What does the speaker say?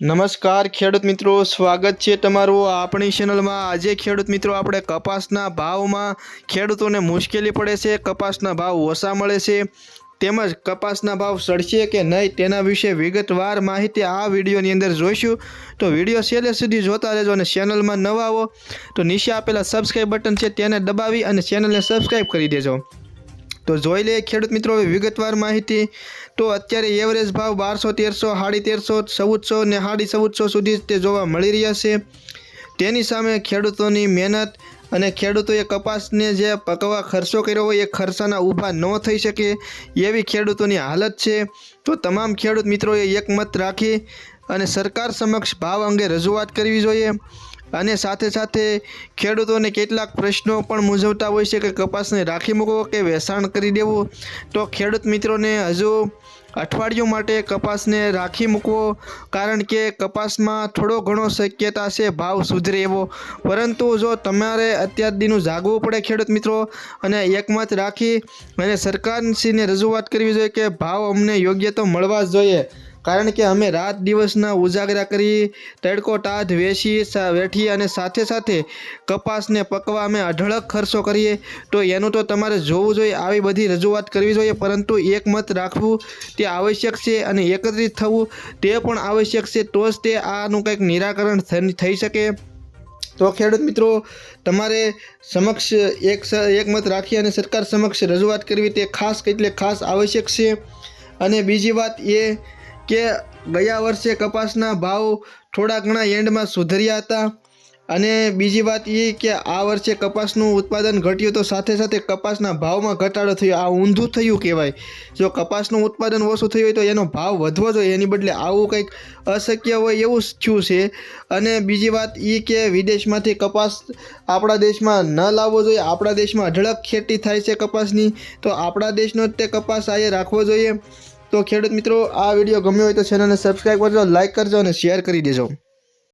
નમસ્કાર ખેડૂત મિત્રો, સ્વાગત છે તમારું આપણી ચેનલમાં। આજે ખેડૂત મિત્રો આપણે કપાસના ભાવમાં ખેડૂતોને મુશ્કેલી પડે છે, કપાસના ભાવ ઓછા મળે છે તેમજ કપાસના ભાવ ચડશે કે નહીં તેના વિશે વિગતવાર માહિતી આ વિડીયોની અંદર જોઈશું। તો વિડીયો છેલ્લે સુધી જોતા રહેજો અને ચેનલમાં નવા આવો તો નીચે આપેલા સબસ્ક્રાઈબ બટન છે તેને દબાવી અને ચેનલને સબસ્ક્રાઈબ કરી દેજો। તો જોઈ લઈએ ખેડૂત મિત્રો હવે વિગતવાર માહિતી। તો અત્યારે એવરેજ ભાવ 1200, 1300, 1350, 1400 ને 1450 સુધી તે જોવા મળી રહ્યા છે। તેની સામે ખેડૂતોની મહેનત અને ખેડૂતોએ કપાસને જે પકવા ખર્ચો કર્યો હોય એ ખર્ચાના ઊભા ન થઈ શકે એવી ખેડૂતોની હાલત છે। તો તમામ ખેડૂત મિત્રોએ એકમત રાખી અને સરકાર સમક્ષ ભાવ અંગે રજૂઆત કરવી જોઈએ। અને સાથે સાથે ખેડૂતોને કેટલાક પ્રશ્નો પણ મૂંઝવતા હોય છે કે કપાસને રાખી મૂકવો કે વેચાણ કરી દેવું। તો ખેડૂત મિત્રોને હજુ અઠવાડિયું માટે કપાસને રાખી મૂકવો, કારણ કે કપાસમાં થોડો ઘણો શક્યતા છે ભાવ સુધરે એવો, પરંતુ જો તમારે અત્યાર દીનું જાગવું પડે ખેડૂત મિત્રો અને એકમત રાખી અને સરકારશ્રીને રજૂઆત કરવી જોઈએ કે ભાવ અમને યોગ્ય તો મળવા જ જોઈએ, કારણ કે અમે રાત દિવસના ઉજાગરા કરી તડકો ટાઢ વેઠી અને સાથે સાથે કપાસને પકવા અમે અઢળક ખર્ચો કરીએ, તો એનું તો તમારે જોવું જોઈએ। આવી બધી રજૂઆત કરવી જોઈએ, પરંતુ એકમત રાખવું તે આવશ્યક છે અને એકત્રિત થવું તે પણ આવશ્યક છે, તો જ તે આનું કંઈક નિરાકરણ થઈ શકે। તો ખેડૂત મિત્રો તમારે સમક્ષ એકમત રાખી અને સરકાર સમક્ષ રજૂઆત કરવી તે ખાસ આવશ્યક છે। અને બીજી વાત એ કે ગયા વર્ષે કપાસના ભાવ થોડા ઘણા એન્ડમાં સુધર્યા હતા, અને બીજી વાત એ કે આ વર્ષે કપાસનું ઉત્પાદન ઘટ્યું તો સાથે સાથે કપાસના ભાવમાં ઘટાડો થયો। આ ઊંધું થયું કહેવાય। જો કપાસનું ઉત્પાદન ઓછું થયું હોય તો એનો ભાવ વધવો જોઈએ, એની બદલે આવું કંઈક અશક્ય હોય એવું થયું છે। અને બીજી વાત એ કે વિદેશમાંથી કપાસ આપણા દેશમાં ન લાવવો જોઈએ। આપણા દેશમાં અઢળક ખેતી થાય છે કપાસની, તો આપણા દેશનો જ તે કપાસ આ રાખવો જોઈએ। તો ખેડૂત મિત્રો આ વિડીયો ગમ્યો હોય તો ચેનલને સબસ્ક્રાઈબ કરજો, લાઇક કરજો અને શેર કરી દેજો।